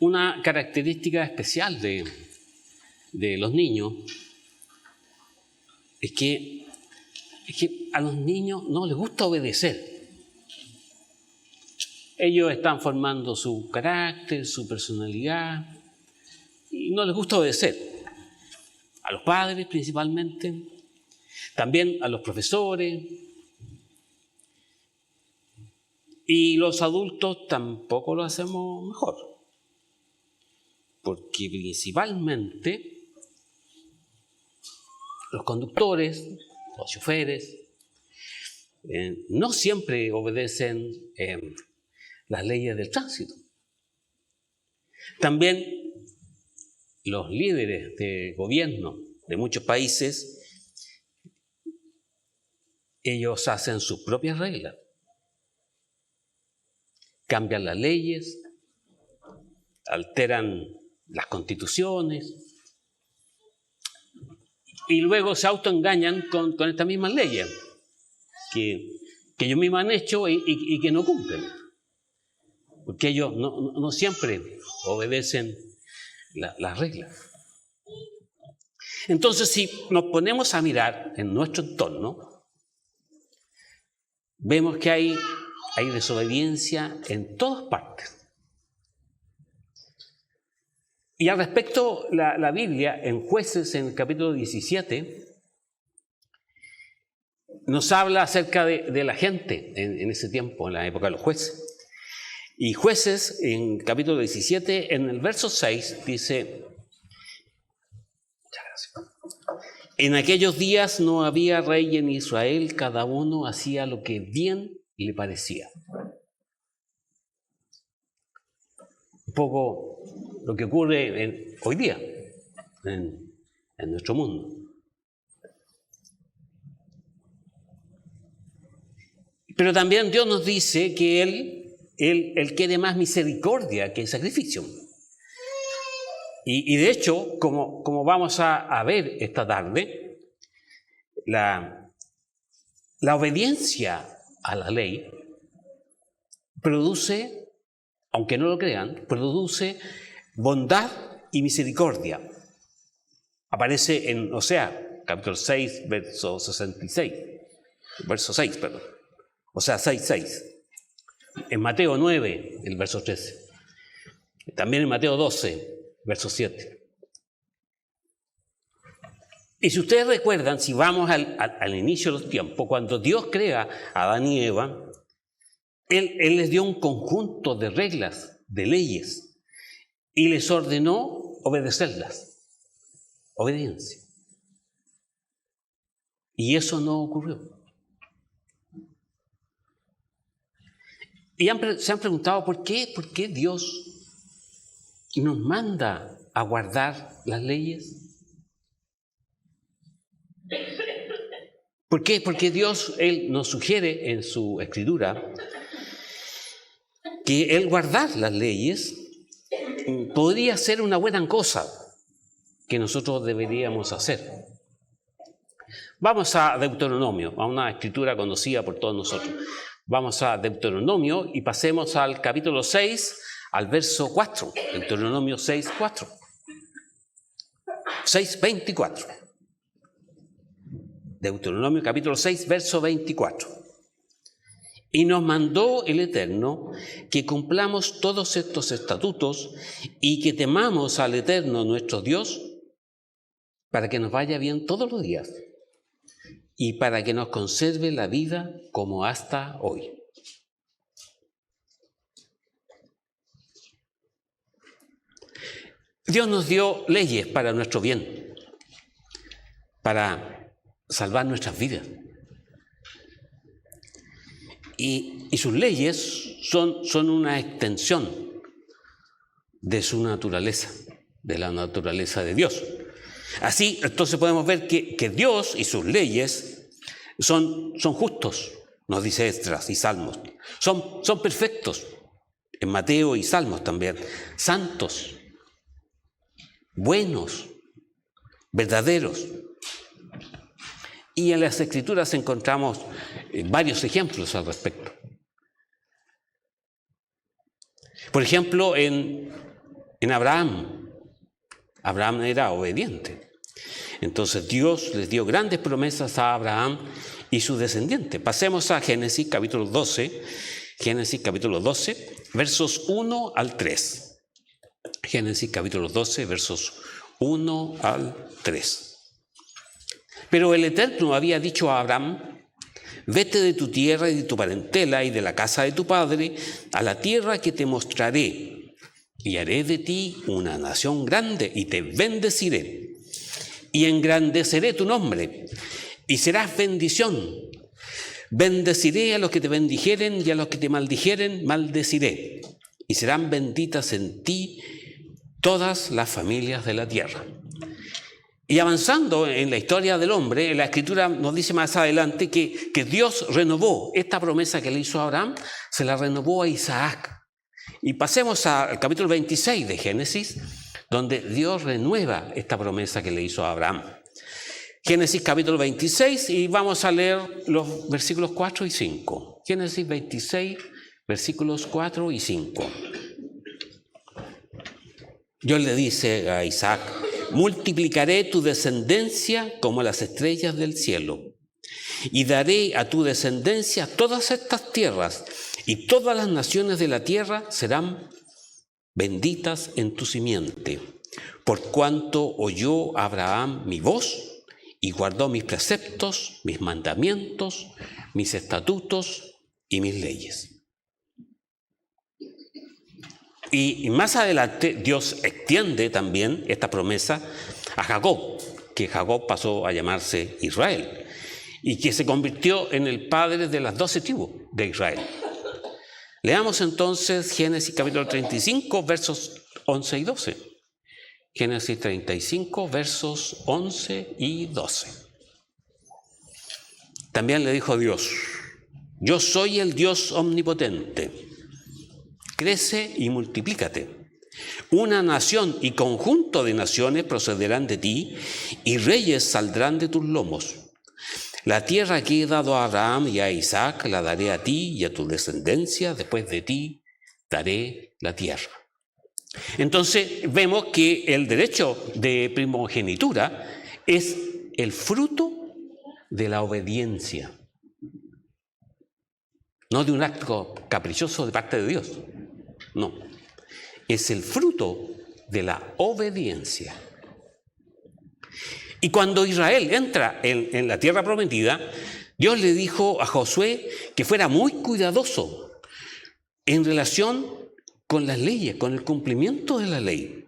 Una característica especial de los niños es que a los niños no les gusta obedecer. Ellos están formando su carácter, su personalidad, y no les gusta obedecer. A los padres principalmente, también a los profesores, y los adultos tampoco lo hacemos mejor, porque principalmente los conductores, los choferes, no siempre obedecen las leyes del tránsito. También los líderes de gobierno de muchos países, ellos hacen sus propias reglas, cambian las leyes, alteran las constituciones y luego se autoengañan con estas mismas leyes que ellos mismos han hecho y que no cumplen, porque ellos no siempre obedecen las reglas. Entonces, si nos ponemos a mirar en nuestro entorno, vemos que hay desobediencia en todas partes. Y al respecto, la Biblia, en Jueces, en el capítulo 17, nos habla acerca de la gente en ese tiempo, en la época de los jueces. Y Jueces, en capítulo 17, en el verso 6, dice: en aquellos días no había rey en Israel, cada uno hacía lo que bien le parecía. Un poco lo que ocurre hoy día en nuestro mundo. Pero también Dios nos dice que Él quiere más misericordia que sacrificio. Y de hecho, como vamos a ver esta tarde, la obediencia a la ley produce, aunque no lo crean, produce bondad y misericordia. Aparece en Oseas, capítulo 6, verso 66. Verso 6, perdón. Oseas 6. En Mateo 9, el verso 13. También en Mateo 12, verso 7. Y si ustedes recuerdan, si vamos al inicio de los tiempos, cuando Dios crea a Adán y Eva, Él les dio un conjunto de reglas, de leyes, y les ordenó obedecerlas. Obediencia. Y eso no ocurrió. Y se han preguntado ¿por qué Dios nos manda a guardar las leyes? ¿Por qué? Porque Dios, Él nos sugiere en su Escritura que el guardar las leyes podría ser una buena cosa que nosotros deberíamos hacer. Vamos a Deuteronomio, a una escritura conocida por todos nosotros. Vamos a Deuteronomio y pasemos al capítulo 6, al verso 4. Deuteronomio 6, 4. 6, 24. Deuteronomio capítulo 6, verso 24. Y nos mandó el Eterno que cumplamos todos estos estatutos y que temamos al Eterno nuestro Dios para que nos vaya bien todos los días y para que nos conserve la vida como hasta hoy. Dios nos dio leyes para nuestro bien, para salvar nuestras vidas. Y sus leyes son una extensión de su naturaleza, de la naturaleza de Dios. Así, entonces podemos ver que Dios y sus leyes son justos, nos dice Esdras y Salmos. Son perfectos, en Mateo y Salmos también. Santos, buenos, verdaderos. Y en las Escrituras encontramos varios ejemplos al respecto. Por ejemplo, en en Abraham. Abraham era obediente. Entonces Dios les dio grandes promesas a Abraham y su descendiente. Pasemos a Génesis capítulo 12. Génesis capítulo 12, versos 1 al 3. Génesis capítulo 12, versos 1 al 3. Pero el Eterno había dicho a Abraham: vete de tu tierra y de tu parentela y de la casa de tu padre a la tierra que te mostraré, y haré de ti una nación grande y te bendeciré, y engrandeceré tu nombre, y serás bendición. Bendeciré a los que te bendijeren y a los que te maldijeren maldeciré, y serán benditas en ti todas las familias de la tierra. Y avanzando en la historia del hombre, la Escritura nos dice más adelante que Dios renovó esta promesa que le hizo a Abraham, se la renovó a Isaac. Y pasemos al capítulo 26 de Génesis, donde Dios renueva esta promesa que le hizo a Abraham. Génesis capítulo 26, y vamos a leer los versículos 4 y 5. Génesis 26, versículos 4 y 5. Dios le dice a Isaac: multiplicaré tu descendencia como las estrellas del cielo, y daré a tu descendencia todas estas tierras, y todas las naciones de la tierra serán benditas en tu simiente, por cuanto oyó Abraham mi voz, y guardó mis preceptos, mis mandamientos, mis estatutos y mis leyes. Y más adelante Dios extiende también esta promesa a Jacob, que Jacob pasó a llamarse Israel, y que se convirtió en el padre de las 12 tribus de Israel. Leamos entonces Génesis capítulo 35, versos 11 y 12. Génesis 35, versos 11 y 12. También le dijo Dios: yo soy el Dios omnipotente. Crece y multiplícate. Una nación y conjunto de naciones procederán de ti, y reyes saldrán de tus lomos. La tierra que he dado a Abraham y a Isaac la daré a ti y a tu descendencia. Después de ti daré la tierra. Entonces vemos que el derecho de primogenitura es el fruto de la obediencia, no de un acto caprichoso de parte de Dios. No, es el fruto de la obediencia. Y cuando Israel entra en la tierra prometida, Dios le dijo a Josué que fuera muy cuidadoso en relación con las leyes, con el cumplimiento de la ley.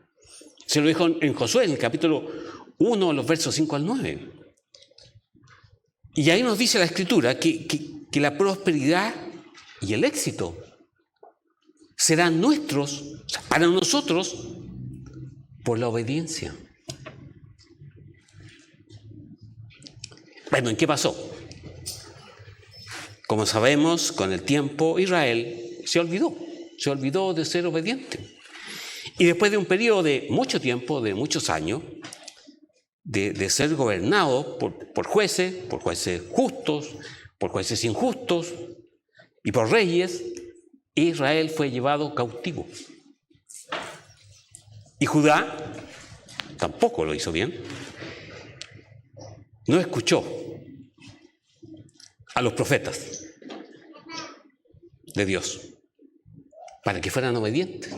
Se lo dijo en Josué, en el capítulo 1, los versos 5 al 9. Y ahí nos dice la Escritura que la prosperidad y el éxito serán nuestros, o sea, para nosotros, por la obediencia. Bueno, ¿en qué pasó? Como sabemos, con el tiempo Israel se olvidó de ser obediente. Y después de un periodo de mucho tiempo, de muchos años, de ser gobernado por jueces justos, por jueces injustos y por reyes, Israel fue llevado cautivo. Y Judá tampoco lo hizo bien. No escuchó a los profetas de Dios para que fueran obedientes.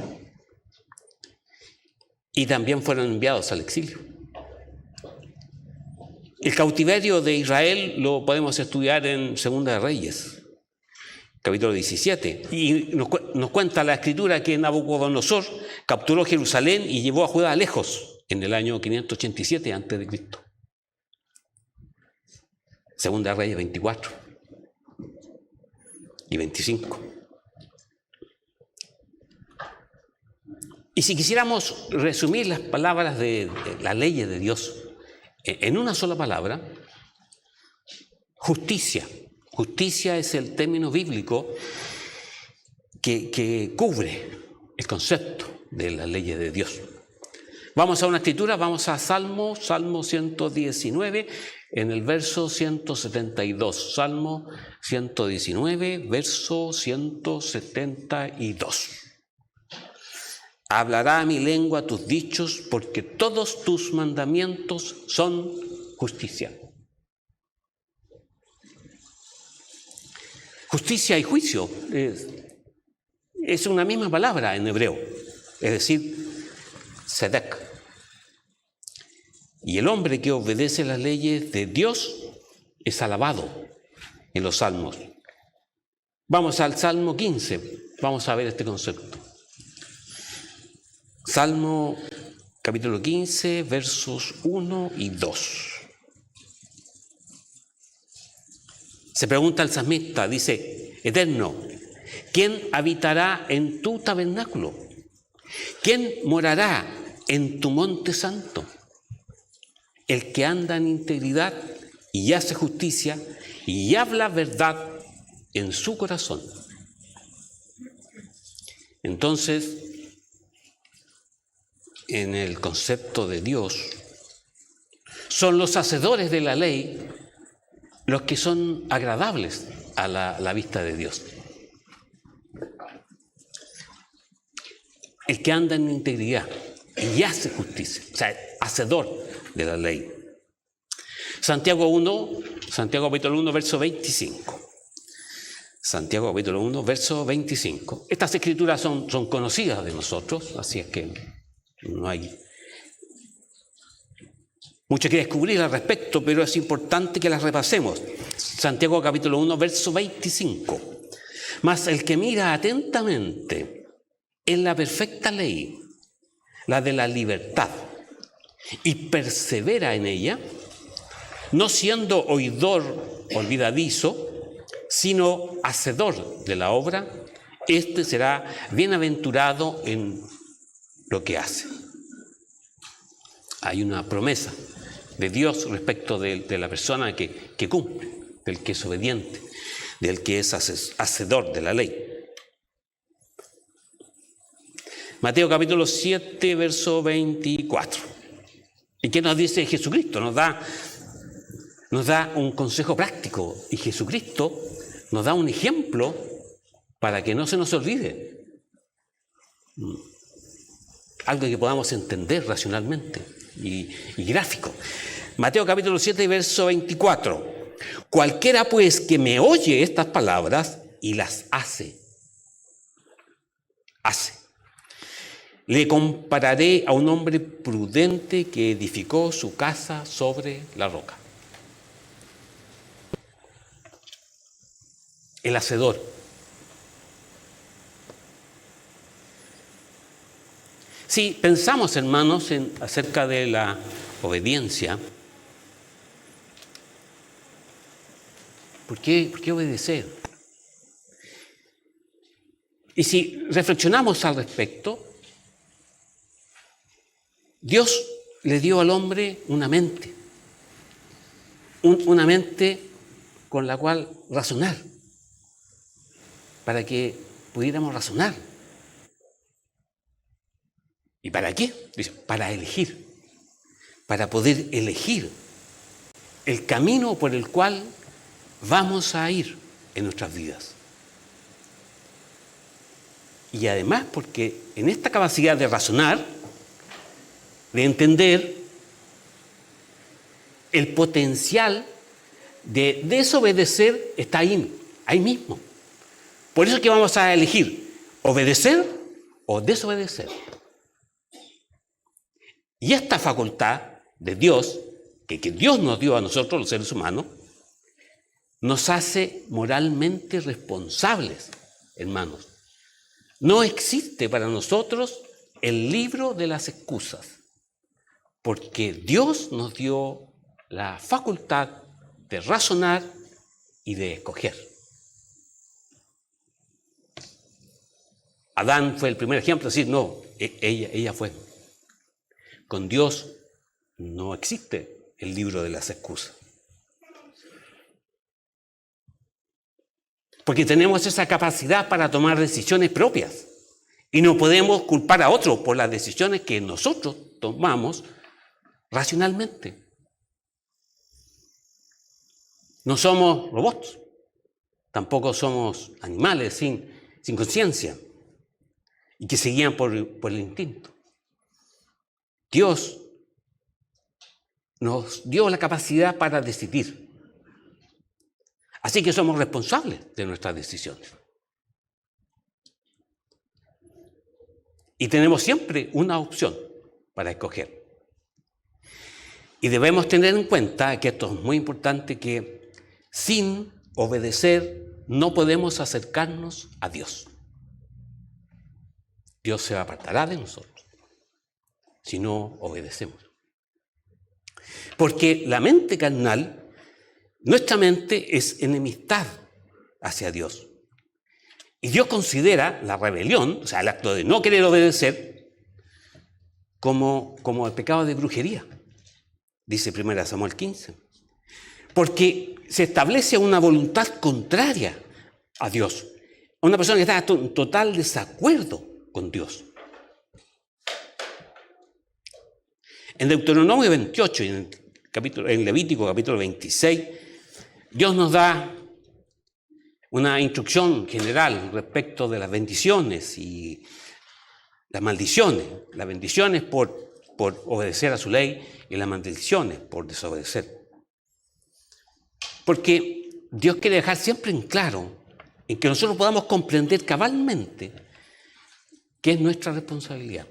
Y también fueron enviados al exilio. El cautiverio de Israel lo podemos estudiar en Segunda de Reyes, capítulo 17. Y nos cuenta la Escritura que Nabucodonosor capturó Jerusalén y llevó a Judá lejos en el año 587 a.C. Segunda de Reyes 24 y 25. Y si quisiéramos resumir las palabras de las leyes de Dios en una sola palabra: justicia. Justicia es el término bíblico que cubre el concepto de las leyes de Dios. Vamos a una escritura, vamos a Salmo 119, en el verso 172. Salmo 119, verso 172. Hablará mi lengua tus dichos, porque todos tus mandamientos son justicia. Justicia y juicio es una misma palabra en hebreo, es decir, tzedek. Y el hombre que obedece las leyes de Dios es alabado en los salmos. Vamos al Salmo 15, vamos a ver este concepto. Salmo capítulo 15, versos 1 y 2. Se pregunta el salmista, dice: Eterno, ¿quién habitará en tu tabernáculo? ¿Quién morará en tu monte santo? El que anda en integridad y hace justicia y habla verdad en su corazón. Entonces, en el concepto de Dios, son los hacedores de la ley los que son agradables a la vista de Dios. El que anda en integridad y hace justicia, o sea, hacedor de la ley. Santiago capítulo 1, verso 25. Santiago capítulo 1, verso 25. Estas escrituras son conocidas de nosotros, así es que no hay mucho que descubrir al respecto, pero es importante que las repasemos. Santiago capítulo 1, verso 25. Mas el que mira atentamente en la perfecta ley, la de la libertad, y persevera en ella, no siendo oidor olvidadizo, sino hacedor de la obra, éste será bienaventurado en lo que hace. Hay una promesa de Dios respecto de la persona que cumple, del que es obediente, del que es hacedor de la ley. Mateo capítulo 7, verso 24. ¿Y qué nos dice Jesucristo? Nos da un consejo práctico, y Jesucristo nos da un ejemplo para que no se nos olvide. Algo que podamos entender racionalmente y gráfico. Mateo capítulo 7, verso 24. Cualquiera pues que me oye estas palabras y las hace, le compararé a un hombre prudente que edificó su casa sobre la roca. El hacedor. Si pensamos, hermanos, acerca de la obediencia, ¿por qué obedecer? Y si reflexionamos al respecto, Dios le dio al hombre una mente con la cual razonar, para que pudiéramos razonar. ¿Y para qué? Dice, para elegir, para poder elegir el camino por el cual vamos a ir en nuestras vidas. Y además porque en esta capacidad de razonar, de entender el potencial de desobedecer, está ahí mismo. Por eso es que vamos a elegir obedecer o desobedecer. Y esta facultad de Dios, que Dios nos dio a nosotros, los seres humanos, nos hace moralmente responsables, hermanos. No existe para nosotros el libro de las excusas, porque Dios nos dio la facultad de razonar y de escoger. Adán fue el primer ejemplo de decir, no, ella fue. Con Dios no existe el libro de las excusas. Porque tenemos esa capacidad para tomar decisiones propias. Y no podemos culpar a otro por las decisiones que nosotros tomamos racionalmente. No somos robots. Tampoco somos animales sin conciencia. y que se guían por el instinto. Dios nos dio la capacidad para decidir. Así que somos responsables de nuestras decisiones. Y tenemos siempre una opción para escoger. Y debemos tener en cuenta que esto es muy importante, que sin obedecer no podemos acercarnos a Dios. Dios se apartará de nosotros si no obedecemos. Porque la mente carnal, nuestra mente es enemistad hacia Dios. Y Dios considera la rebelión, o sea, el acto de no querer obedecer, como el pecado de brujería, dice 1 Samuel 15. Porque se establece una voluntad contraria a Dios. Una persona que está en total desacuerdo con Dios. En Deuteronomio 28 y en Levítico capítulo 26, Dios nos da una instrucción general respecto de las bendiciones y las maldiciones. Las bendiciones por obedecer a su ley y las maldiciones por desobedecer. Porque Dios quiere dejar siempre en claro en que nosotros podamos comprender cabalmente qué es nuestra responsabilidad.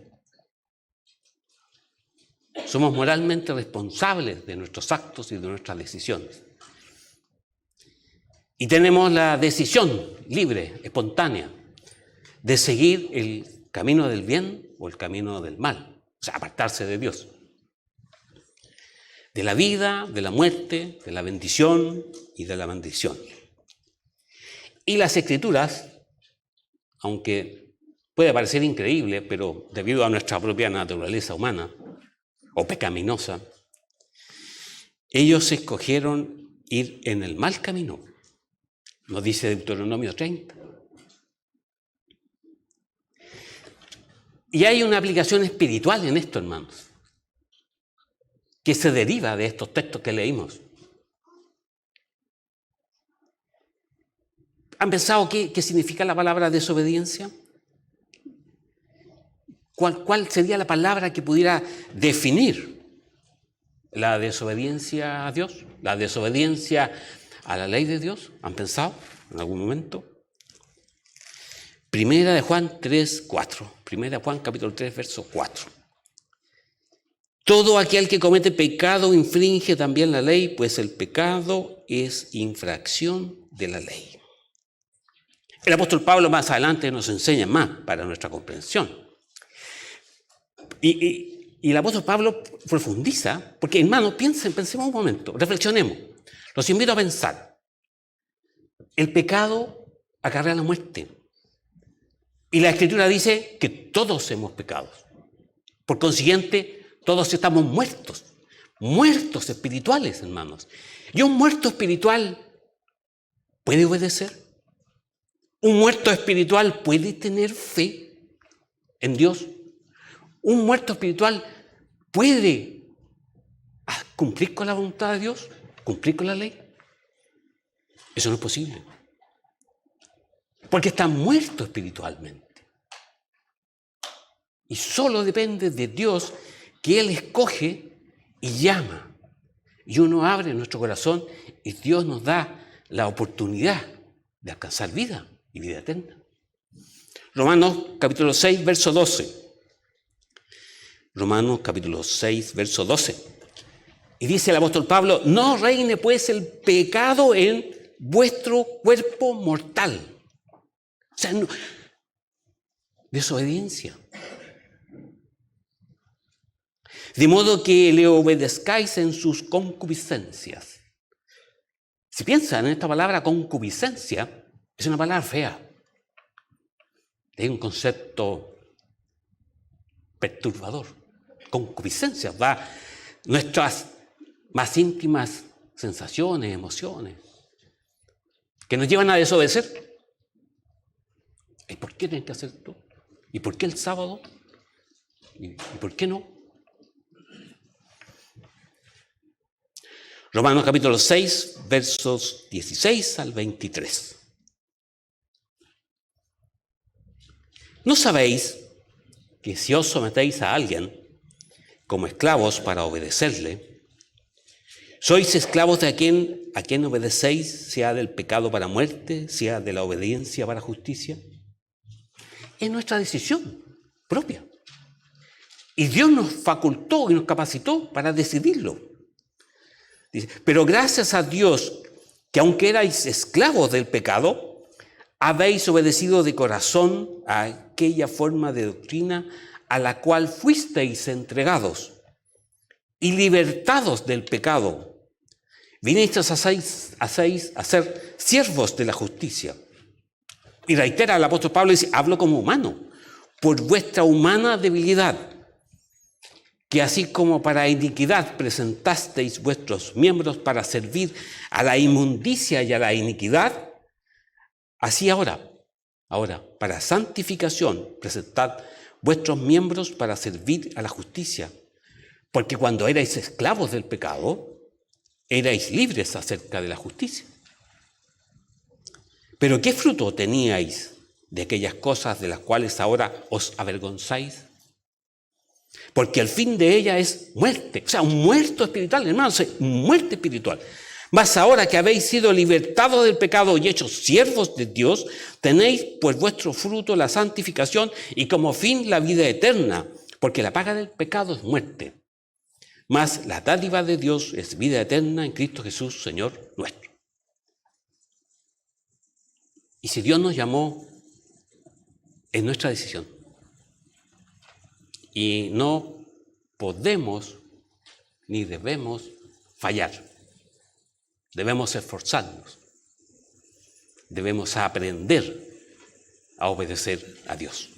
Somos moralmente responsables de nuestros actos y de nuestras decisiones. Y tenemos la decisión libre, espontánea, de seguir el camino del bien o el camino del mal. O sea, apartarse de Dios. De la vida, de la muerte, de la bendición y de la maldición. Y las Escrituras, aunque puede parecer increíble, pero debido a nuestra propia naturaleza humana o pecaminosa, ellos escogieron ir en el mal camino. Nos dice Deuteronomio 30. Y hay una aplicación espiritual en esto, hermanos, que se deriva de estos textos que leímos. ¿Han pensado qué significa la palabra desobediencia? ¿Cuál sería la palabra que pudiera definir la desobediencia a Dios? ¿La desobediencia a la ley de Dios? ¿Han pensado en algún momento? Primera de Juan 3, 4. Primera de Juan capítulo 3, verso 4. Todo aquel que comete pecado infringe también la ley, pues el pecado es infracción de la ley. El apóstol Pablo más adelante nos enseña más para nuestra comprensión. Y el apóstol Pablo profundiza, porque hermanos, pensemos un momento, reflexionemos. Los invito a pensar. El pecado acarrea la muerte. Y la Escritura dice que todos hemos pecado. Por consiguiente, todos estamos muertos. Muertos espirituales, hermanos. ¿Y un muerto espiritual puede obedecer? ¿Un muerto espiritual puede tener fe en Dios? ¿Un muerto espiritual puede cumplir con la voluntad de Dios? ¿Cumplir con la ley? Eso no es posible. Porque está muerto espiritualmente. Y solo depende de Dios, que Él escoge y llama. Y uno abre nuestro corazón y Dios nos da la oportunidad de alcanzar vida y vida eterna. Romanos capítulo 6, verso 12. Romanos capítulo 6, verso 12. Y dice el apóstol Pablo: no reine pues el pecado en vuestro cuerpo mortal. O sea, no, desobediencia. De modo que le obedezcáis en sus concupiscencias. Si piensan en esta palabra concupiscencia, es una palabra fea. Es un concepto perturbador. Concupiscencia va nuestras más íntimas sensaciones, emociones, que nos llevan a desobedecer. ¿Y por qué tienes que hacer esto? ¿Y por qué el sábado? ¿Y por qué no? Romanos capítulo 6, versos 16 al 23. ¿No sabéis que si os sometéis a alguien como esclavos para obedecerle, sois esclavos de a quien obedecéis, sea del pecado para muerte, sea de la obediencia para justicia? Es nuestra decisión propia. Y Dios nos facultó y nos capacitó para decidirlo. Dice, pero gracias a Dios que aunque erais esclavos del pecado, habéis obedecido de corazón a aquella forma de doctrina a la cual fuisteis entregados, y libertados del pecado, vinisteis a ser siervos de la justicia. Y reitera el apóstol Pablo, dice, hablo como humano, por vuestra humana debilidad, que así como para iniquidad presentasteis vuestros miembros para servir a la inmundicia y a la iniquidad, así ahora, para santificación, presentad vuestros miembros para servir a la justicia. Porque cuando erais esclavos del pecado, erais libres acerca de la justicia. Pero ¿qué fruto teníais de aquellas cosas de las cuales ahora os avergonzáis? Porque el fin de ella es muerte, o sea, un muerto espiritual, hermanos, muerte espiritual. Mas ahora que habéis sido libertados del pecado y hechos siervos de Dios, tenéis pues vuestro fruto la santificación y como fin la vida eterna, porque la paga del pecado es muerte. Mas la dádiva de Dios es vida eterna en Cristo Jesús, Señor nuestro. Y si Dios nos llamó, es nuestra decisión. Y no podemos ni debemos fallar. Debemos esforzarnos. Debemos aprender a obedecer a Dios.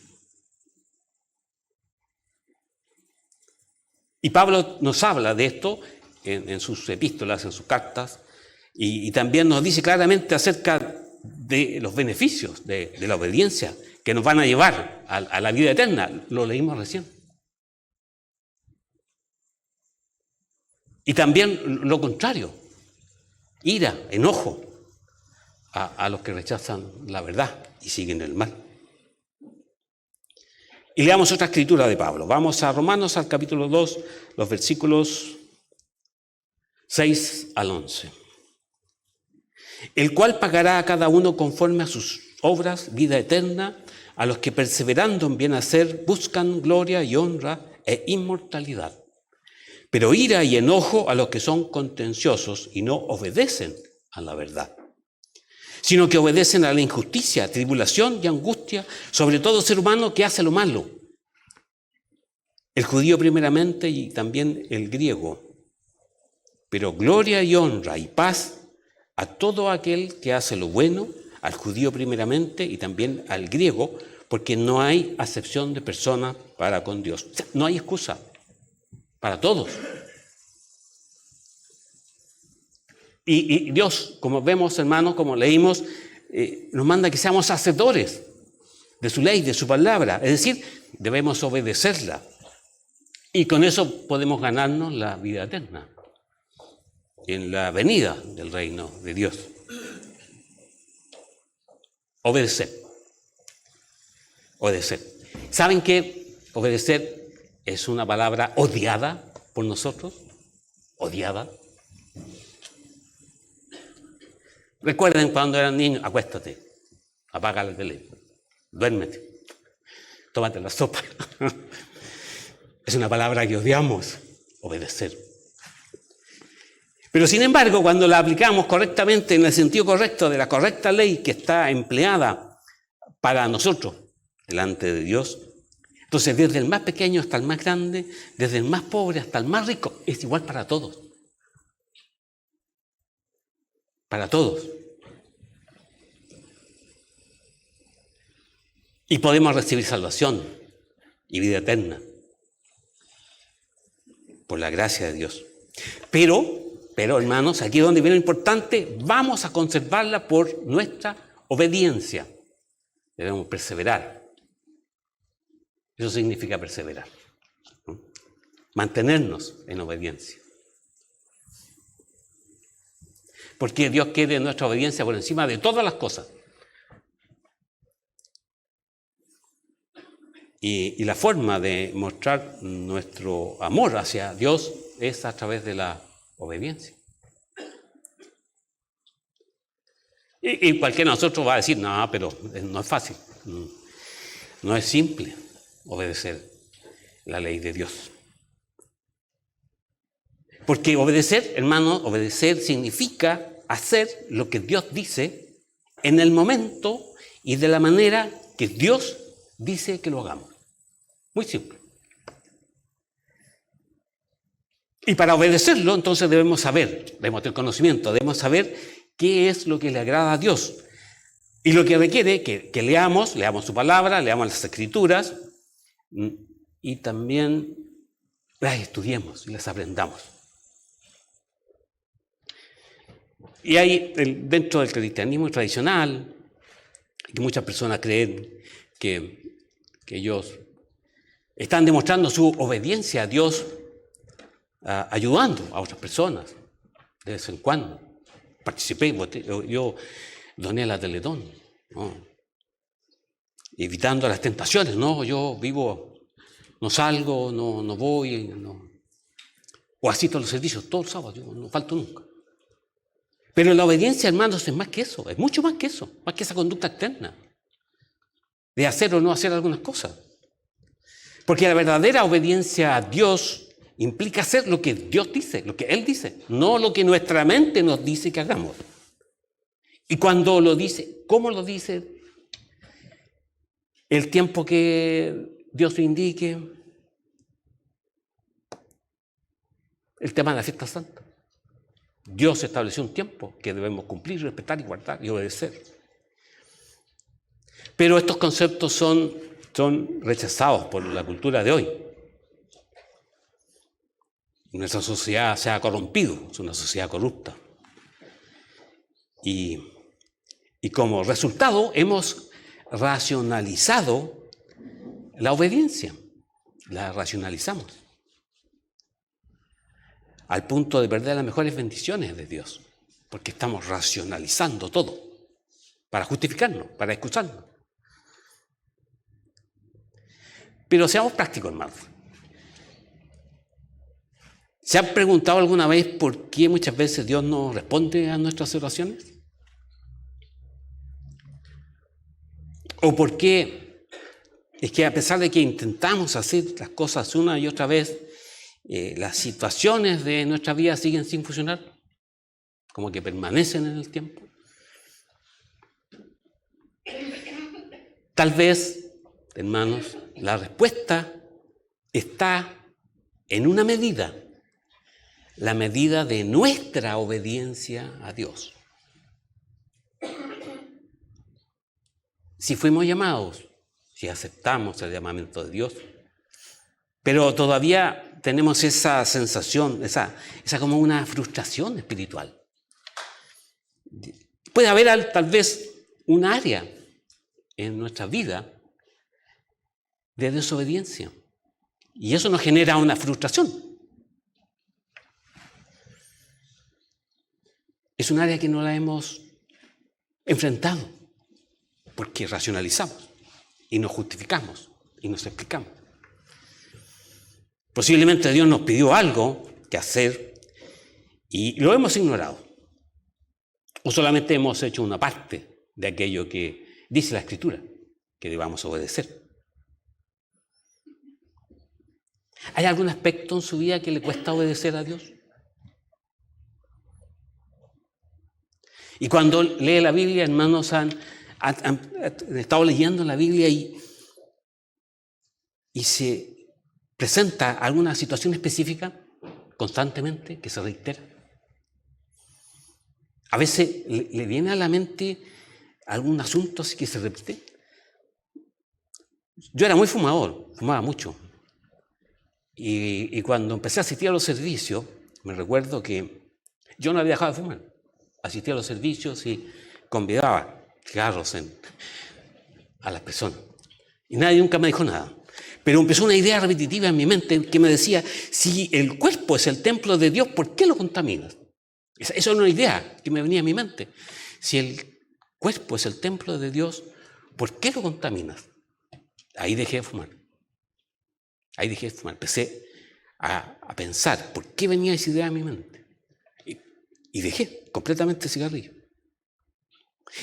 Y Pablo nos habla de esto en sus epístolas, en sus cartas, y también nos dice claramente acerca de los beneficios de la obediencia que nos van a llevar a la vida eterna. Lo leímos recién. Y también lo contrario, ira, enojo a los que rechazan la verdad y siguen el mal. Y leamos otra escritura de Pablo. Vamos a Romanos al capítulo 2, los versículos 6 al 11. El cual pagará a cada uno conforme a sus obras vida eterna, a los que perseverando en bien hacer buscan gloria y honra e inmortalidad. Pero ira y enojo a los que son contenciosos y no obedecen a la verdad, sino que obedecen a la injusticia, tribulación y angustia sobre todo ser humano que hace lo malo, el judío primeramente y también el griego. Pero gloria y honra y paz a todo aquel que hace lo bueno, al judío primeramente y también al griego, porque no hay acepción de persona para con Dios. O sea, no hay excusa para todos. Y Dios, como vemos, hermanos, como leímos, nos manda que seamos hacedores de su ley, de su palabra. Es decir, debemos obedecerla. Y con eso podemos ganarnos la vida eterna en la venida del reino de Dios. Obedecer. Obedecer. ¿Saben que obedecer es una palabra odiada por nosotros? Odiada. Recuerden cuando eran niños, acuéstate, apaga la tele, duérmete, tómate la sopa. Es una palabra que odiamos, obedecer. Pero sin embargo, cuando la aplicamos correctamente, en el sentido correcto de la correcta ley que está empleada para nosotros delante de Dios, entonces desde el más pequeño hasta el más grande, desde el más pobre hasta el más rico, es igual para todos. Para todos. Y podemos recibir salvación y vida eterna por la gracia de Dios. Pero hermanos, aquí es donde viene lo importante, vamos a conservarla por nuestra obediencia. Debemos perseverar. Eso significa perseverar. Mantenernos en obediencia. Porque Dios quiere nuestra obediencia por encima de todas las cosas. Y la forma de mostrar nuestro amor hacia Dios es a través de la obediencia. Y cualquiera de nosotros va a decir, no, pero no es fácil. No es simple obedecer la ley de Dios. Porque obedecer, hermano, obedecer significa hacer lo que Dios dice en el momento y de la manera que Dios dice que lo hagamos. Muy simple. Y para obedecerlo, entonces debemos tener conocimiento, debemos saber qué es lo que le agrada a Dios. Y lo que requiere que leamos su palabra, leamos las Escrituras y también las estudiemos y las aprendamos. Y hay dentro del cristianismo tradicional, que muchas personas creen que ellos están demostrando su obediencia a Dios ayudando a otras personas de vez en cuando. Participé, yo doné a la Teletón, ¿no? Evitando las tentaciones, ¿no? Yo vivo, no salgo, no voy, no. O asisto a los servicios todos los sábados, yo no falto nunca. Pero la obediencia, hermanos, es más que eso, es mucho más que eso, más que esa conducta externa, de hacer o no hacer algunas cosas. Porque la verdadera obediencia a Dios implica hacer lo que Dios dice, lo que Él dice, no lo que nuestra mente nos dice que hagamos. Y cuando lo dice, ¿cómo lo dice? El tiempo que Dios indique. El tema de la fiesta santa. Dios estableció un tiempo que debemos cumplir, respetar y guardar y obedecer. Pero estos conceptos son rechazados por la cultura de hoy. Nuestra sociedad se ha corrompido, es una sociedad corrupta. Y como resultado hemos racionalizado la obediencia, la racionalizamos, al punto de perder las mejores bendiciones de Dios, porque estamos racionalizando todo, para justificarnos, para excusarnos. Pero seamos prácticos, hermanos. ¿Se han preguntado alguna vez por qué muchas veces Dios no responde a nuestras oraciones? ¿O por qué es que a pesar de que intentamos hacer las cosas una y otra vez, las situaciones de nuestra vida siguen sin funcionar? Como que permanecen en el tiempo. Tal vez, hermanos, la respuesta está en una medida, la medida de nuestra obediencia a Dios. Si fuimos llamados, si aceptamos el llamamiento de Dios, pero todavía tenemos esa sensación, esa como una frustración espiritual. Puede haber tal vez un área en nuestra vida de desobediencia y eso nos genera una frustración. Es un área que no la hemos enfrentado porque racionalizamos y nos justificamos y nos explicamos. Posiblemente Dios nos pidió algo que hacer y lo hemos ignorado. O solamente hemos hecho una parte de aquello que dice la Escritura, que debamos obedecer. ¿Hay algún aspecto en su vida que le cuesta obedecer a Dios? Y cuando lee la Biblia, hermanos, han estado leyendo la Biblia y se presenta alguna situación específica constantemente que se reitera. A veces le viene a la mente algún asunto así que se repite. Yo era muy fumador, fumaba mucho. Y cuando empecé a asistir a los servicios, me recuerdo que yo no había dejado de fumar. Asistía a los servicios y convidaba cigarros a las personas. Y nadie nunca me dijo nada. Pero empezó una idea repetitiva en mi mente que me decía, si el cuerpo es el templo de Dios, ¿por qué lo contaminas? Esa era una idea que me venía a mi mente. Si el cuerpo es el templo de Dios, ¿por qué lo contaminas? Ahí dejé de fumar. Ahí dije, empecé a pensar por qué venía esa idea a mi mente. Y dejé completamente el cigarrillo.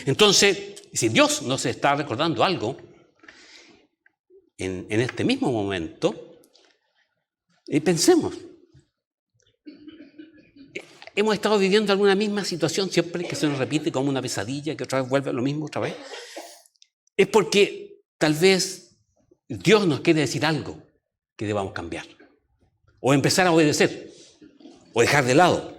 Entonces, si Dios nos está recordando algo en este mismo momento, pensemos. Hemos estado viviendo alguna misma situación siempre que se nos repite como una pesadilla, que otra vez vuelve lo mismo otra vez. Es porque tal vez Dios nos quiere decir algo que debamos cambiar. O empezar a obedecer. O dejar de lado.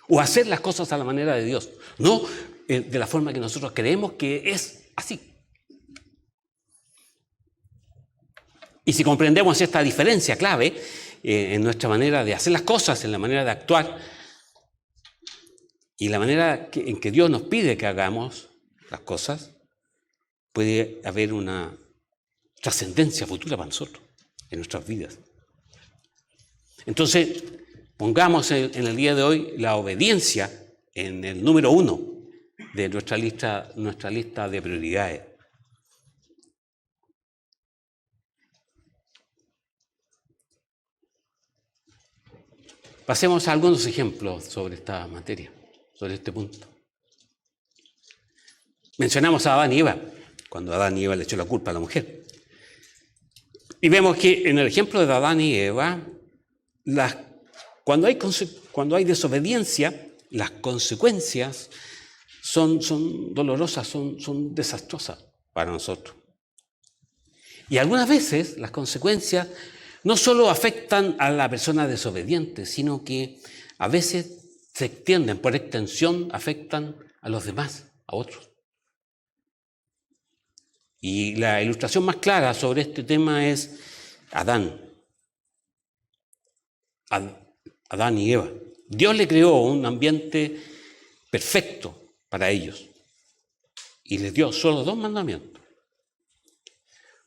O hacer las cosas a la manera de Dios. No de la forma que nosotros creemos que es así. Y si comprendemos esta diferencia clave en nuestra manera de hacer las cosas, en la manera de actuar, y la manera en que Dios nos pide que hagamos las cosas, puede haber una trascendencia futura para nosotros, en nuestras vidas. Entonces, pongamos en el día de hoy la obediencia en el número 1 de nuestra lista de prioridades. Pasemos a algunos ejemplos sobre esta materia, sobre este punto. Mencionamos a Adán y Eva, cuando Adán y Eva le echó la culpa a la mujer. Y vemos que en el ejemplo de Adán y Eva, cuando hay desobediencia, las consecuencias son dolorosas, son desastrosas para nosotros. Y algunas veces las consecuencias no solo afectan a la persona desobediente, sino que a veces se extienden, por extensión afectan a los demás, a otros. Y la ilustración más clara sobre este tema es Adán y Eva. Dios le creó un ambiente perfecto para ellos y les dio solo 2 mandamientos: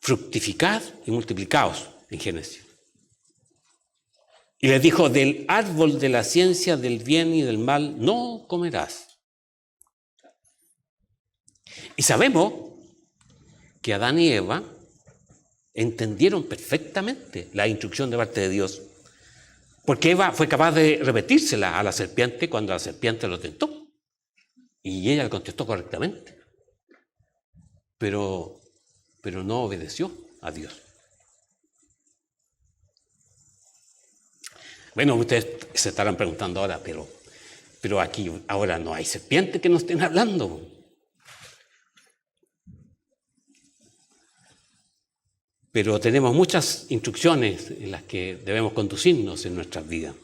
fructificad y multiplicaos, en Génesis. Y les dijo: del árbol de la ciencia del bien y del mal no comerás. Y sabemos que Adán y Eva entendieron perfectamente la instrucción de parte de Dios, porque Eva fue capaz de repetírsela a la serpiente cuando la serpiente lo tentó, y ella le contestó correctamente, pero no obedeció a Dios. Bueno, ustedes se estarán preguntando ahora, pero aquí ahora no hay serpientes que nos estén hablando. Pero tenemos muchas instrucciones en las que debemos conducirnos en nuestras vidas.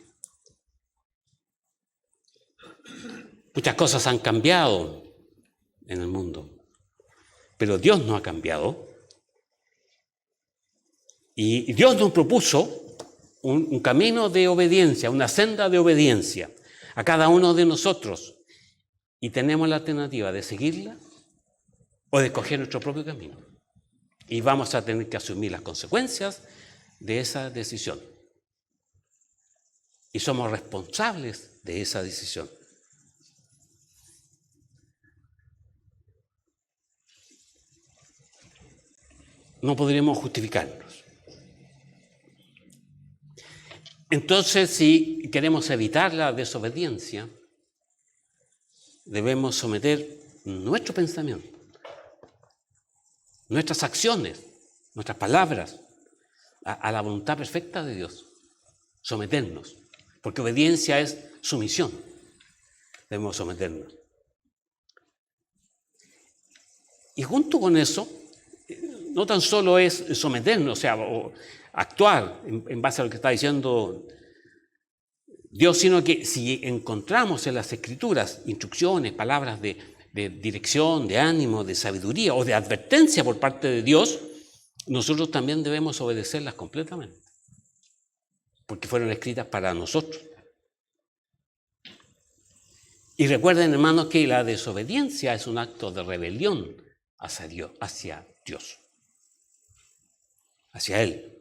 Muchas cosas han cambiado en el mundo, pero Dios no ha cambiado. Y Dios nos propuso un camino de obediencia, una senda de obediencia a cada uno de nosotros. Y tenemos la alternativa de seguirla o de escoger nuestro propio camino. Y vamos a tener que asumir las consecuencias de esa decisión. Y somos responsables de esa decisión. No podríamos justificarnos. Entonces, si queremos evitar la desobediencia, debemos someter nuestro pensamiento, nuestras acciones, nuestras palabras a la voluntad perfecta de Dios. Someternos, porque obediencia es sumisión. Debemos someternos. Y junto con eso, no tan solo es someternos, o actuar en base a lo que está diciendo Dios, sino que si encontramos en las Escrituras instrucciones, palabras de dirección, de ánimo, de sabiduría o de advertencia por parte de Dios, nosotros también debemos obedecerlas completamente, porque fueron escritas para nosotros. Y recuerden, hermanos, que la desobediencia es un acto de rebelión hacia Dios, hacia Él.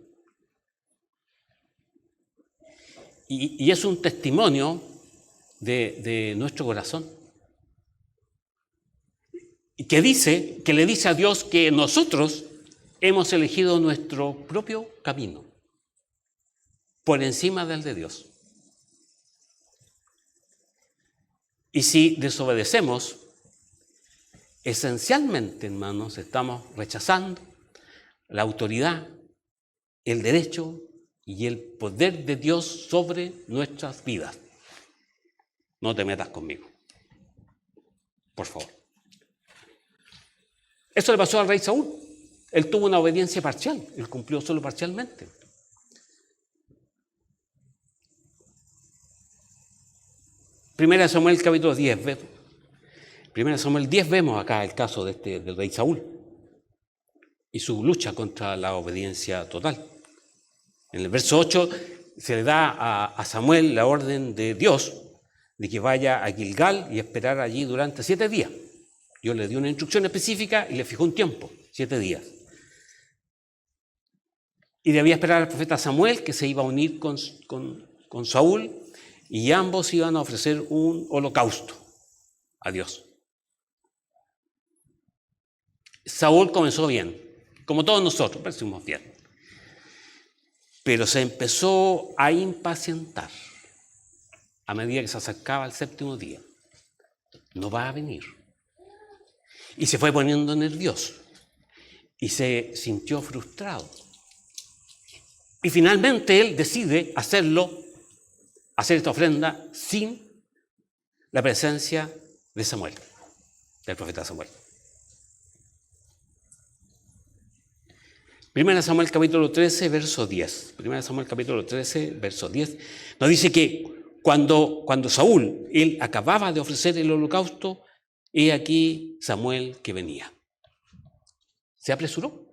Y es un testimonio de nuestro corazón. Y que le dice a Dios que nosotros hemos elegido nuestro propio camino. por encima del de Dios. Y si desobedecemos, esencialmente, hermanos, estamos rechazando la autoridad, el derecho y el poder de Dios sobre nuestras vidas. No te metas conmigo, por favor. Eso le pasó al rey Saúl. Él tuvo una obediencia parcial, él cumplió solo parcialmente. Primera Samuel capítulo 10. Primera Samuel 10 vemos acá el caso del rey Saúl y su lucha contra la obediencia total. En el verso 8 se le da a Samuel la orden de Dios de que vaya a Gilgal y esperar allí durante 7 días. Dios le dio una instrucción específica y le fijó un tiempo, 7 días. Y debía esperar al profeta Samuel, que se iba a unir con Saúl, y ambos iban a ofrecer un holocausto a Dios. Saúl comenzó bien, como todos nosotros, parecimos bien. Pero se empezó a impacientar a medida que se acercaba el 7º día. No va a venir. Y se fue poniendo nervioso y se sintió frustrado. Y finalmente él decide hacer esta ofrenda sin la presencia de Samuel, del profeta Samuel. Primera Samuel capítulo 13, verso 10. Primera Samuel capítulo 13, verso 10. Nos dice que cuando Saúl, él acababa de ofrecer el holocausto, he aquí Samuel que venía. Se apresuró.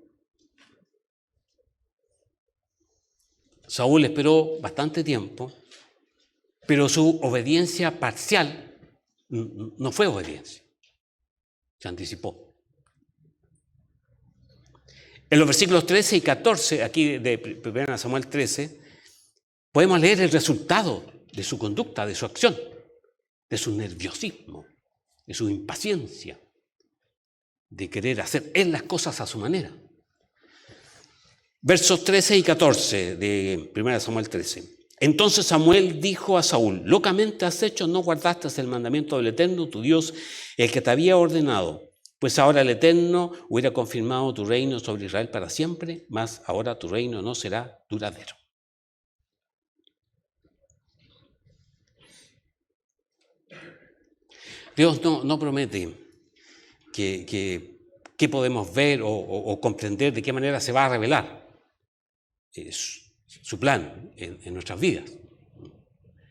Saúl esperó bastante tiempo, pero su obediencia parcial no fue obediencia. Se anticipó. En los versículos 13 y 14, aquí de 1 Samuel 13, podemos leer el resultado de su conducta, de su acción, de su nerviosismo, de su impaciencia, de querer hacer él las cosas a su manera. Versos 13 y 14 de 1 Samuel 13. Entonces Samuel dijo a Saúl: locamente has hecho, no guardaste el mandamiento del Eterno, tu Dios, el que te había ordenado. Pues ahora el Eterno hubiera confirmado tu reino sobre Israel para siempre, mas ahora tu reino no será duradero. Dios no promete que podemos ver o comprender de qué manera se va a revelar su plan en nuestras vidas.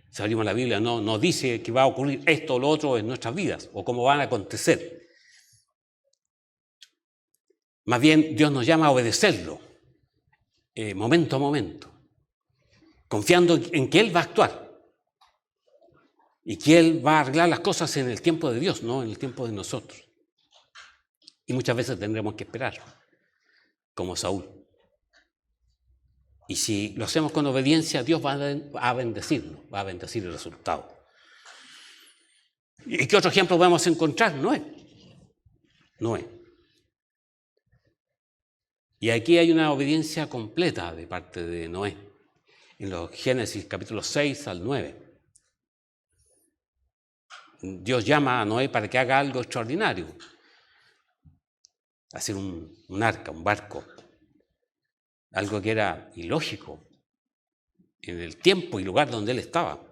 Si abrimos la Biblia, no dice que va a ocurrir esto o lo otro en nuestras vidas o cómo van a acontecer. Más bien, Dios nos llama a obedecerlo, momento a momento, confiando en que Él va a actuar y que Él va a arreglar las cosas en el tiempo de Dios, no en el tiempo de nosotros. Y muchas veces tendremos que esperar, como Saúl. Y si lo hacemos con obediencia, Dios va a bendecirnos, va a bendecir el resultado. ¿Y qué otro ejemplo podemos encontrar? Noé. Y aquí hay una obediencia completa de parte de Noé, en los Génesis capítulos 6 al 9. Dios llama a Noé para que haga algo extraordinario, hacer un arca, un barco, algo que era ilógico en el tiempo y lugar donde él estaba.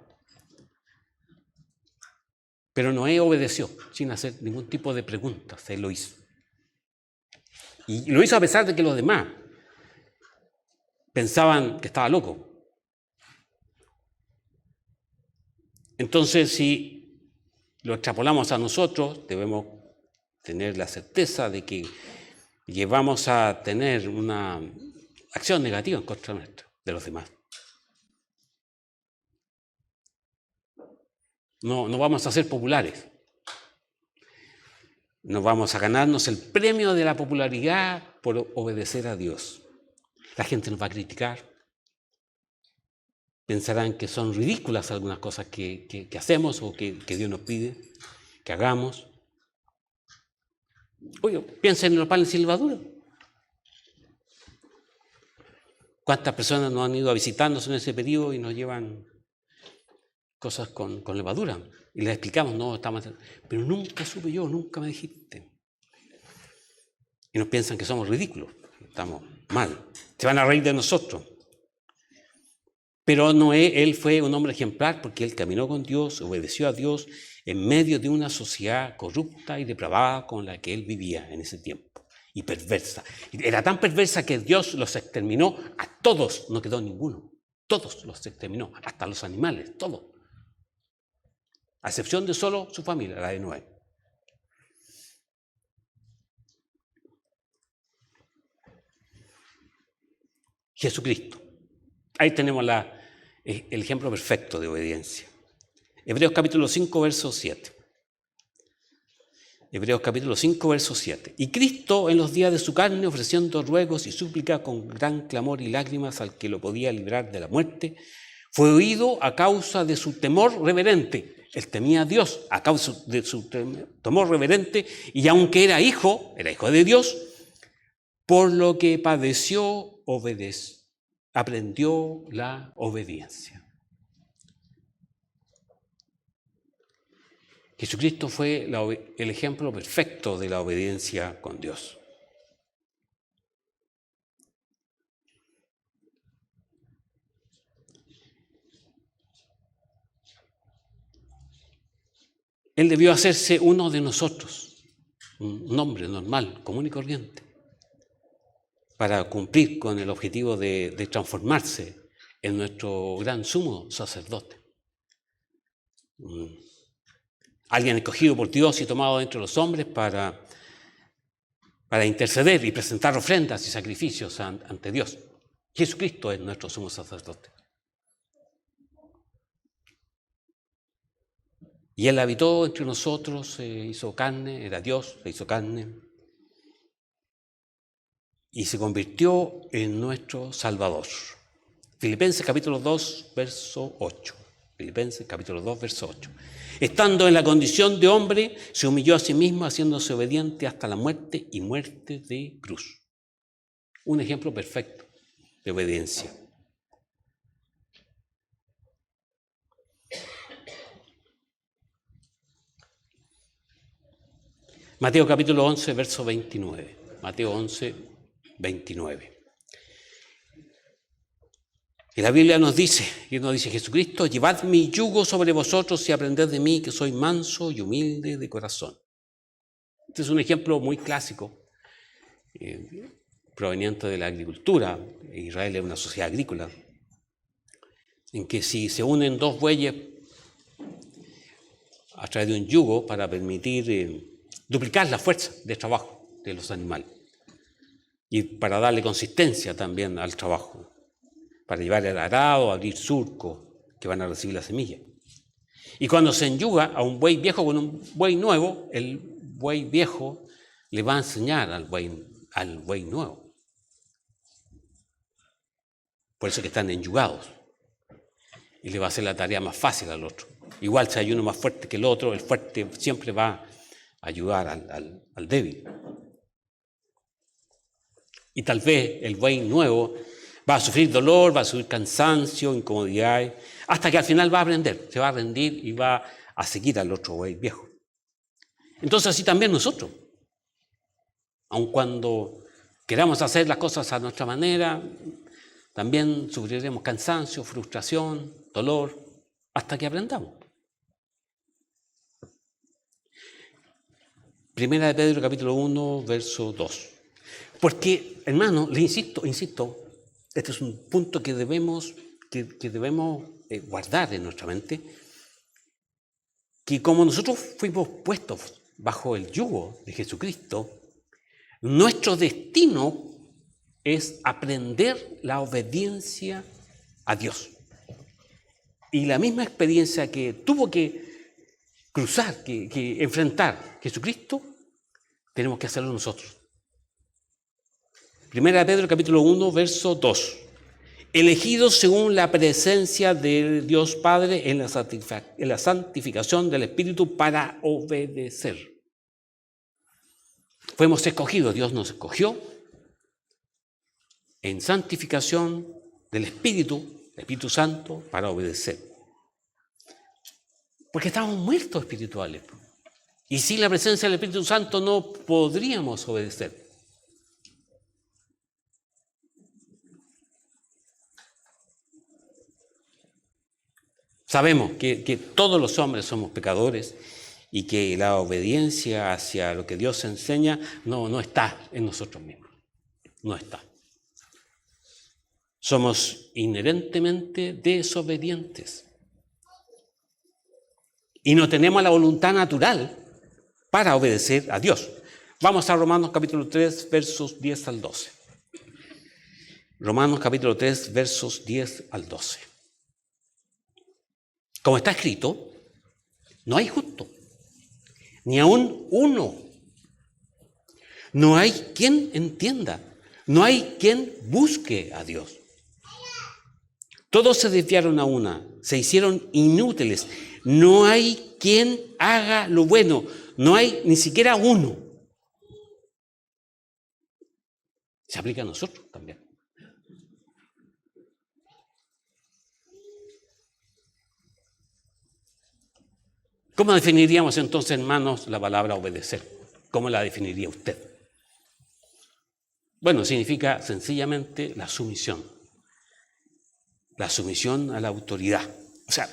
Pero Noé obedeció sin hacer ningún tipo de preguntas, él lo hizo. Y lo hizo a pesar de que los demás pensaban que estaba loco. Entonces, si lo extrapolamos a nosotros, debemos tener la certeza de que vamos a tener una acción negativa en contra nuestra, de los demás. No vamos a ser populares. No vamos a ganarnos el premio de la popularidad por obedecer a Dios. La gente nos va a criticar. Pensarán que son ridículas algunas cosas que hacemos o que Dios nos pide que hagamos. Oye, piensen en los panes sin levadura. ¿Cuántas personas nos han ido a visitarnos en ese periodo y nos llevan cosas con levadura? Y les explicamos, no, estamos... Pero nunca supe yo, nunca me dijiste. Y nos piensan que somos ridículos, estamos mal. Se van a reír de nosotros. Pero Noé, él fue un hombre ejemplar porque él caminó con Dios, obedeció a Dios en medio de una sociedad corrupta y depravada con la que él vivía en ese tiempo. Y perversa. Era tan perversa que Dios los exterminó a todos, no quedó ninguno. Todos los exterminó, hasta los animales, todos. A excepción de solo su familia, la de Noé. Jesucristo. Ahí tenemos el ejemplo perfecto de obediencia. Hebreos capítulo 5, verso 7. Hebreos capítulo 5, verso 7. Y Cristo en los días de su carne, ofreciendo ruegos y súplicas con gran clamor y lágrimas al que lo podía librar de la muerte, fue oído a causa de su temor reverente. Él temía a Dios a causa de su temor reverente, y aunque era hijo de Dios, por lo que padeció, aprendió la obediencia. Jesucristo fue el ejemplo perfecto de la obediencia con Dios. Él debió hacerse uno de nosotros, un hombre normal, común y corriente, para cumplir con el objetivo de transformarse en nuestro gran sumo sacerdote. Alguien escogido por Dios y tomado entre los hombres para interceder y presentar ofrendas y sacrificios ante Dios. Jesucristo es nuestro sumo sacerdote. Y Él habitó entre nosotros, se hizo carne, era Dios, se hizo carne, y se convirtió en nuestro Salvador. Filipenses capítulo 2, verso 8. Filipenses capítulo 2, verso 8. Estando en la condición de hombre, se humilló a sí mismo, haciéndose obediente hasta la muerte y muerte de cruz. Un ejemplo perfecto de obediencia. Mateo capítulo 11, verso 29. Mateo 11, 29. Y la Biblia nos dice Jesucristo, llevad mi yugo sobre vosotros y aprended de mí, que soy manso y humilde de corazón. Este es un ejemplo muy clásico, proveniente de la agricultura. Israel es una sociedad agrícola, en que si se unen dos bueyes a través de un yugo para permitir duplicar la fuerza de trabajo de los animales y para darle consistencia también al trabajo, para llevar el arado, abrir surcos que van a recibir la semilla. Y cuando se enyuga a un buey viejo con un buey nuevo, el buey viejo le va a enseñar al buey nuevo. Por eso que están enyugados. Y le va a hacer la tarea más fácil al otro. Igual si hay uno más fuerte que el otro, el fuerte siempre va a ayudar al débil. Y tal vez el buey nuevo va a sufrir dolor, va a sufrir cansancio, incomodidades, hasta que al final va a aprender, se va a rendir y va a seguir al otro buey viejo. Entonces así también nosotros, aun cuando queramos hacer las cosas a nuestra manera, también sufriremos cansancio, frustración, dolor, hasta que aprendamos. Primera de Pedro, capítulo 1, verso 2. Porque, hermano, le insisto, este es un punto que debemos guardar en nuestra mente, que como nosotros fuimos puestos bajo el yugo de Jesucristo, nuestro destino es aprender la obediencia a Dios. Y la misma experiencia que tuvo que cruzar, que enfrentar Jesucristo, tenemos que hacerlo nosotros. Primera de Pedro, capítulo 1, verso 2. Elegidos según la presencia de Dios Padre en la santificación del Espíritu para obedecer. Fuimos escogidos, Dios nos escogió en santificación del Espíritu Santo, para obedecer. Porque estamos muertos espirituales. Y sin la presencia del Espíritu Santo no podríamos obedecer. Sabemos que todos los hombres somos pecadores y que la obediencia hacia lo que Dios enseña no está en nosotros mismos. No está. Somos inherentemente desobedientes. Y no tenemos la voluntad natural para obedecer a Dios. Vamos a Romanos capítulo 3, versos 10 al 12. Romanos capítulo 3, versos 10 al 12. Como está escrito, no hay justo, ni aun uno. No hay quien entienda, no hay quien busque a Dios. Todos se desviaron a una, se hicieron inútiles. No hay quien haga lo bueno, no hay ni siquiera uno. Se aplica a nosotros también. ¿Cómo definiríamos entonces, hermanos, la palabra obedecer? ¿Cómo la definiría usted? Bueno, significa sencillamente la sumisión a la autoridad. O sea,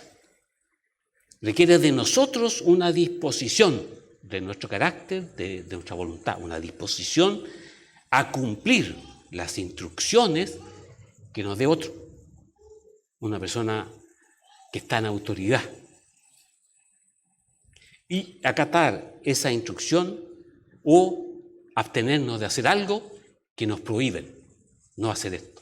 requiere de nosotros una disposición de nuestro carácter, de nuestra voluntad, una disposición a cumplir las instrucciones que nos dé otro, una persona que está en autoridad. Y acatar esa instrucción o abstenernos de hacer algo que nos prohíben no hacer esto.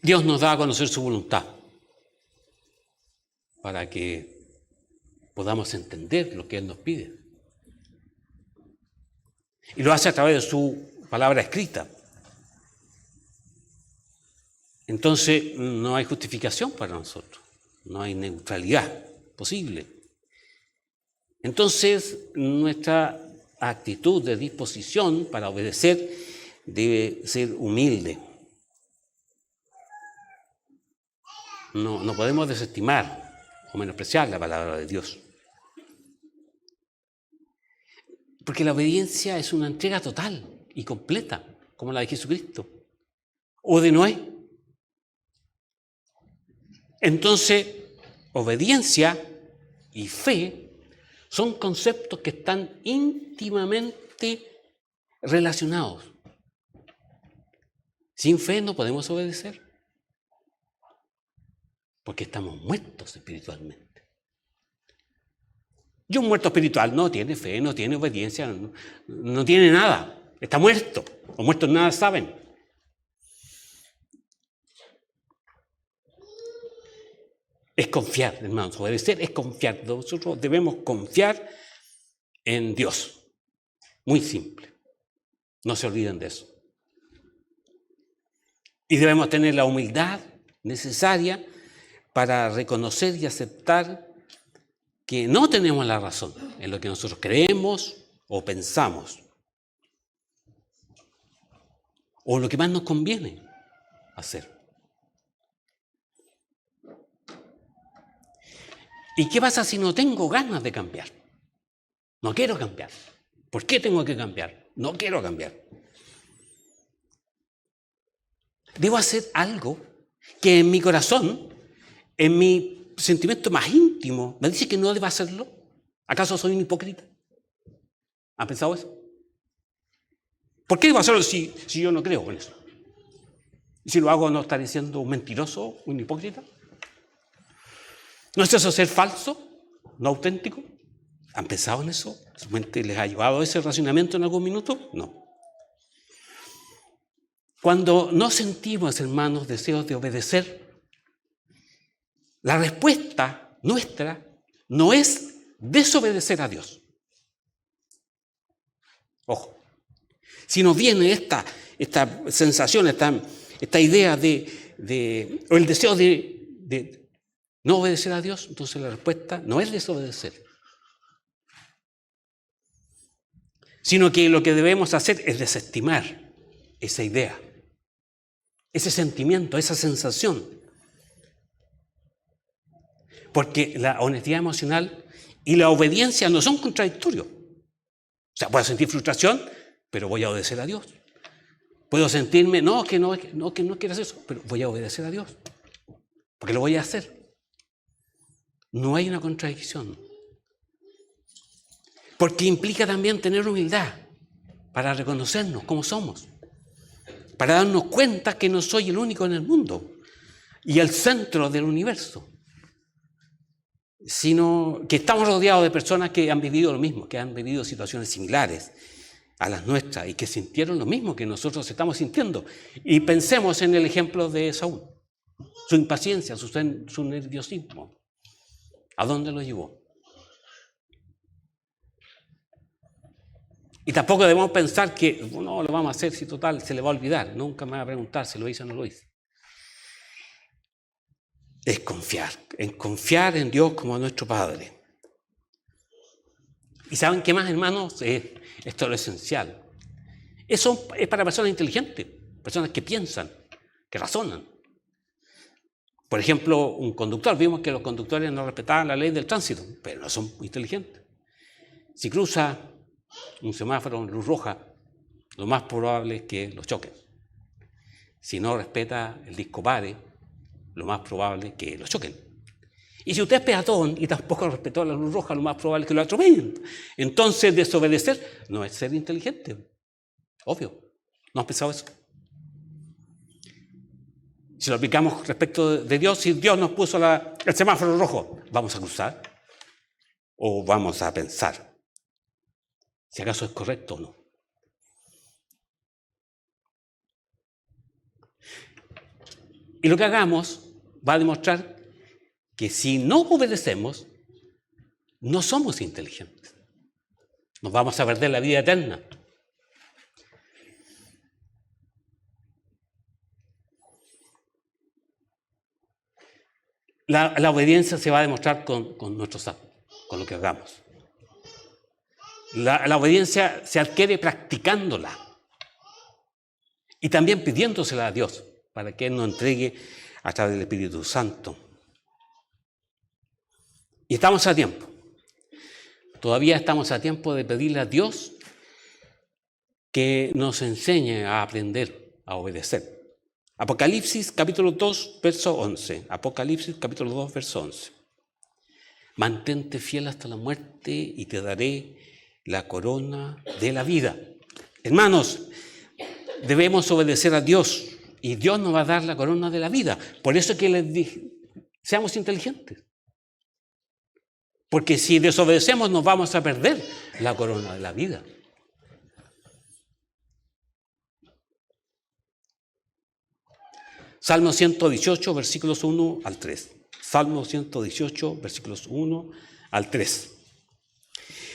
Dios nos da a conocer su voluntad para que podamos entender lo que Él nos pide. Y lo hace a través de su palabra escrita. Entonces no hay justificación para nosotros, no hay neutralidad posible. Entonces nuestra actitud de disposición para obedecer debe ser humilde. No podemos desestimar o menospreciar la palabra de Dios. Porque la obediencia es una entrega total y completa, como la de Jesucristo o de Noé. Entonces, obediencia y fe son conceptos que están íntimamente relacionados. Sin fe no podemos obedecer, porque estamos muertos espiritualmente. Y un muerto espiritual no tiene fe, no tiene obediencia, no tiene nada, está muerto. Los muertos nada saben. Es confiar, hermanos, obedecer es confiar. Nosotros debemos confiar en Dios. Muy simple. No se olviden de eso. Y debemos tener la humildad necesaria para reconocer y aceptar que no tenemos la razón en lo que nosotros creemos o pensamos, o lo que más nos conviene hacer. ¿Y qué pasa si no tengo ganas de cambiar? No quiero cambiar. ¿Por qué tengo que cambiar? No quiero cambiar. Debo hacer algo que en mi corazón, en mi sentimiento más íntimo, me dice que no debo hacerlo. ¿Acaso soy un hipócrita? ¿Han pensado eso? ¿Por qué debo hacerlo si yo no creo en eso? ¿Y si lo hago no estaré siendo un mentiroso, un hipócrita? ¿No es eso ser falso, no auténtico? ¿Han pensado en eso? ¿Su mente les ha llevado ese racionamiento en algún minuto? No. Cuando no sentimos, hermanos, deseos de obedecer, la respuesta nuestra no es desobedecer a Dios. Ojo, si nos viene esta sensación, esta idea o el deseo de no obedecer a Dios, entonces la respuesta no es desobedecer. sino que lo que debemos hacer es desestimar esa idea, ese sentimiento, esa sensación. Porque la honestidad emocional y la obediencia no son contradictorios. O sea, puedo sentir frustración, pero voy a obedecer a Dios. Puedo sentirme, que no quiero hacer eso, pero voy a obedecer a Dios. Porque lo voy a hacer. No hay una contradicción. Porque implica también tener humildad para reconocernos como somos. Para darnos cuenta que no soy el único en el mundo y el centro del universo. Sino que estamos rodeados de personas que han vivido lo mismo, que han vivido situaciones similares a las nuestras y que sintieron lo mismo que nosotros estamos sintiendo. Y pensemos en el ejemplo de Saúl, su impaciencia, su nerviosismo. ¿A dónde lo llevó? Y tampoco debemos pensar que no lo vamos a hacer si total se le va a olvidar. Nunca me va a preguntar si lo hice o no lo hice. Es confiar en Dios como nuestro Padre. ¿Y saben qué más, hermanos? Esto es lo esencial. Eso es para personas inteligentes, personas que piensan, que razonan. Por ejemplo, un conductor, vimos que los conductores no respetaban la ley del tránsito, pero no son inteligentes. Si cruza un semáforo en luz roja, lo más probable es que lo choquen. Si no respeta el disco pare, lo más probable es que lo choquen. Y si usted es peatón y tampoco respetó la luz roja, lo más probable es que lo atropellen. Entonces, desobedecer no es ser inteligente. Obvio. ¿No has pensado eso? Si lo aplicamos respecto de Dios, si Dios nos puso el semáforo rojo, ¿vamos a cruzar? ¿O vamos a pensar si acaso es correcto o no? Y lo que hagamos va a demostrar que si no obedecemos, no somos inteligentes. Nos vamos a perder la vida eterna. La obediencia se va a demostrar con nuestros actos, con lo que hagamos. La obediencia se adquiere practicándola y también pidiéndosela a Dios para que Él nos entregue a través del Espíritu Santo. Y estamos a tiempo. Todavía estamos a tiempo de pedirle a Dios que nos enseñe a aprender a obedecer. Apocalipsis capítulo 2, verso 11. Apocalipsis capítulo 2, verso 11. Mantente fiel hasta la muerte y te daré la corona de la vida. Hermanos, debemos obedecer a Dios y Dios nos va a dar la corona de la vida. Por eso es que les dije, seamos inteligentes. Porque si desobedecemos nos vamos a perder la corona de la vida. Salmo 118, versículos 1 al 3. Salmo 118, versículos 1 al 3.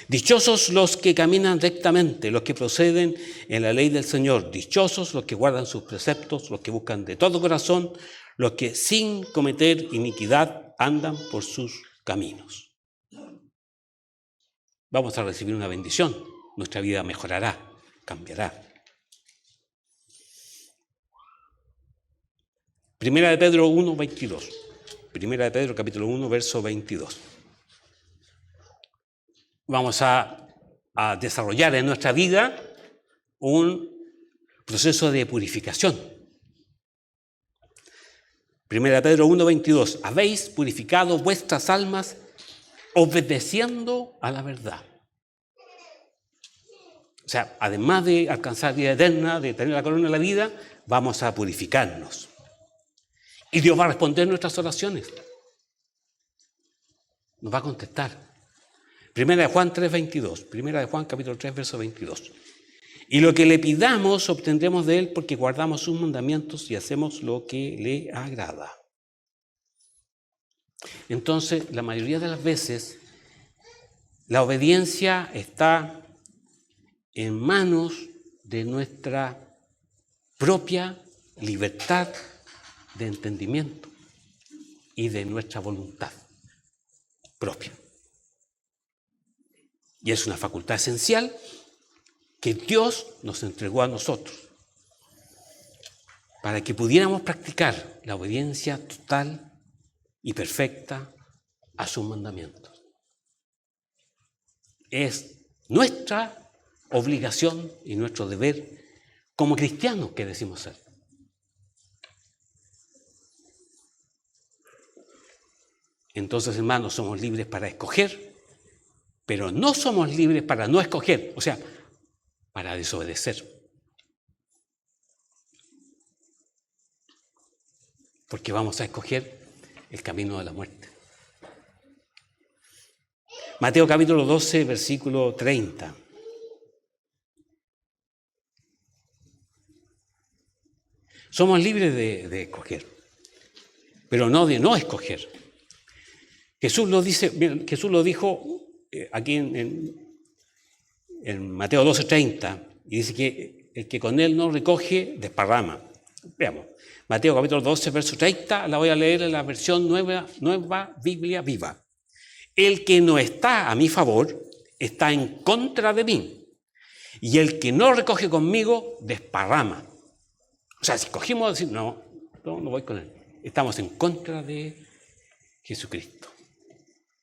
Dichosos los que caminan rectamente, los que proceden en la ley del Señor. Dichosos los que guardan sus preceptos, los que buscan de todo corazón, los que sin cometer iniquidad andan por sus caminos. Vamos a recibir una bendición. Nuestra vida mejorará, cambiará. Primera de Pedro 1, 22. Primera de Pedro, capítulo 1, verso 22. Vamos a desarrollar en nuestra vida un proceso de purificación. Primera de Pedro 1, 22. Habéis purificado vuestras almas obedeciendo a la verdad. O sea, además de alcanzar vida eterna, de tener la corona de la vida, vamos a purificarnos. Y Dios va a responder nuestras oraciones. Nos va a contestar. Primera de Juan 3, 22. Primera de Juan capítulo 3, verso 22. Y lo que le pidamos obtendremos de Él porque guardamos sus mandamientos y hacemos lo que le agrada. Entonces, la mayoría de las veces, la obediencia está en manos de nuestra propia libertad de entendimiento y de nuestra voluntad propia. Y es una facultad esencial que Dios nos entregó a nosotros para que pudiéramos practicar la obediencia total y perfecta a sus mandamientos. Es nuestra obligación y nuestro deber como cristianos que decimos ser. Entonces, hermanos, somos libres para escoger, pero no somos libres para no escoger, o sea, para desobedecer. Porque vamos a escoger el camino de la muerte. Mateo capítulo 12, versículo 30. Somos libres de escoger, pero no de no escoger. Jesús lo dijo aquí en Mateo 12, 30, y dice que el que con él no recoge, desparrama. Veamos, Mateo capítulo 12, verso 30, la voy a leer en la versión nueva Biblia viva. El que no está a mi favor está en contra de mí, y el que no recoge conmigo desparrama. O sea, si cogimos decir, no voy con él. Estamos en contra de Jesucristo.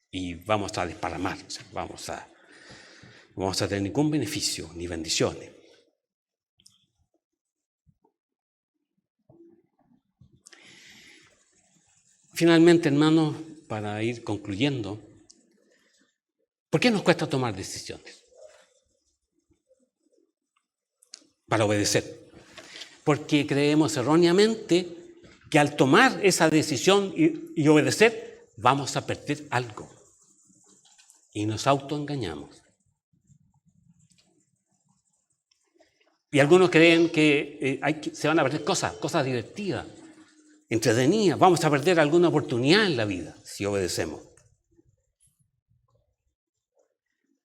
Y vamos a desparramar, o sea, vamos a tener ningún beneficio ni bendiciones. Finalmente, hermanos, para ir concluyendo, ¿por qué nos cuesta tomar decisiones? Para obedecer. Porque creemos erróneamente que al tomar esa decisión y obedecer, vamos a perder algo. Y nos autoengañamos. Y algunos creen que se van a perder cosas divertidas, entretenidas. Vamos a perder alguna oportunidad en la vida si obedecemos.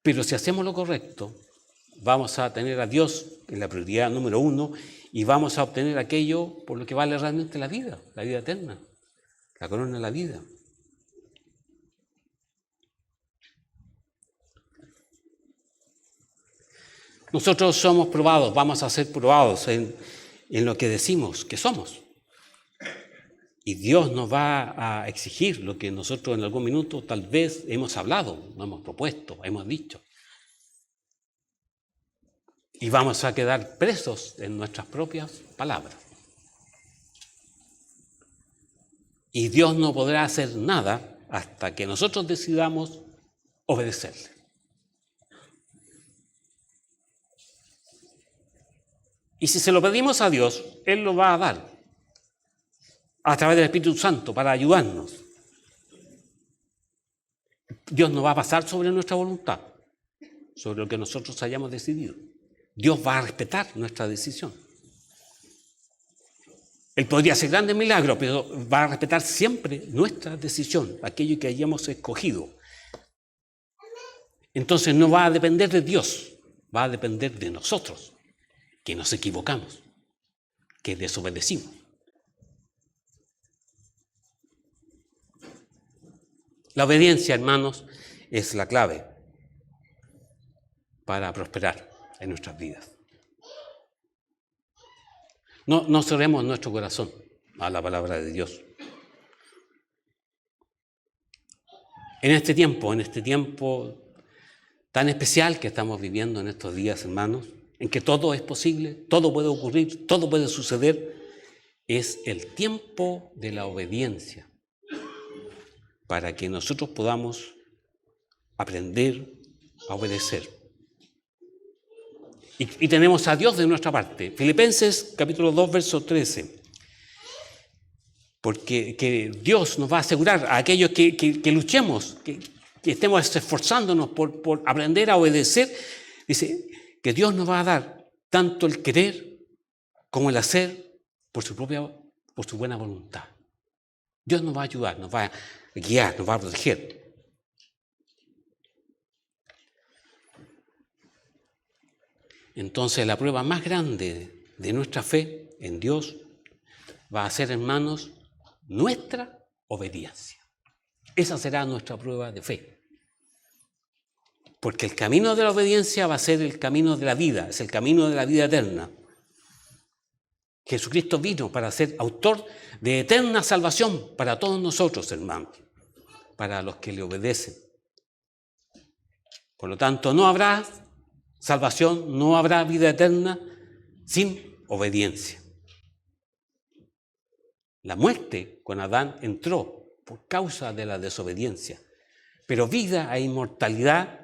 Pero si hacemos lo correcto, vamos a tener a Dios en la prioridad número 1 y vamos a obtener aquello por lo que vale realmente la vida eterna, la corona de la vida. Nosotros somos probados, vamos a ser probados en lo que decimos que somos. Y Dios nos va a exigir lo que nosotros en algún minuto tal vez hemos hablado, no hemos propuesto, hemos dicho. Y vamos a quedar presos en nuestras propias palabras. Y Dios no podrá hacer nada hasta que nosotros decidamos obedecerle. Y si se lo pedimos a Dios, Él lo va a dar a través del Espíritu Santo para ayudarnos. Dios no va a pasar sobre nuestra voluntad, sobre lo que nosotros hayamos decidido. Dios va a respetar nuestra decisión. Él podría hacer grandes milagros, pero va a respetar siempre nuestra decisión, aquello que hayamos escogido. Entonces no va a depender de Dios, va a depender de nosotros, que nos equivocamos, que desobedecimos. La obediencia, hermanos, es la clave para prosperar en nuestras vidas. No cerremos nuestro corazón a la palabra de Dios. En este tiempo tan especial que estamos viviendo en estos días, hermanos, en que todo es posible, todo puede ocurrir, todo puede suceder, es el tiempo de la obediencia para que nosotros podamos aprender a obedecer. Y tenemos a Dios de nuestra parte. Filipenses capítulo 2, verso 13. Porque que Dios nos va a asegurar a aquellos que luchemos, que estemos esforzándonos por aprender a obedecer. Dice que Dios nos va a dar tanto el querer como el hacer por su buena voluntad. Dios nos va a ayudar, nos va a guiar, nos va a proteger. Entonces la prueba más grande de nuestra fe en Dios va a ser, hermanos, nuestra obediencia. Esa será nuestra prueba de fe. Porque el camino de la obediencia va a ser el camino de la vida, es el camino de la vida eterna. Jesucristo vino para ser autor de eterna salvación para todos nosotros, hermanos, para los que le obedecen. Por lo tanto, no habrá salvación, no habrá vida eterna sin obediencia. La muerte con Adán entró por causa de la desobediencia, pero vida e inmortalidad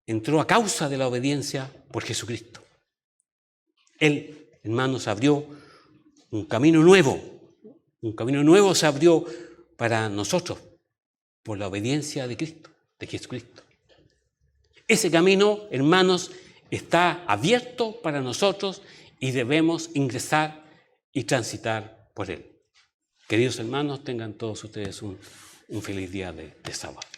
entró a causa de la obediencia por Jesucristo. Él, hermanos, abrió un camino nuevo se abrió para nosotros por la obediencia de Cristo, de Jesucristo. Ese camino, hermanos, está abierto para nosotros y debemos ingresar y transitar por él. Queridos hermanos, tengan todos ustedes un feliz día de sábado.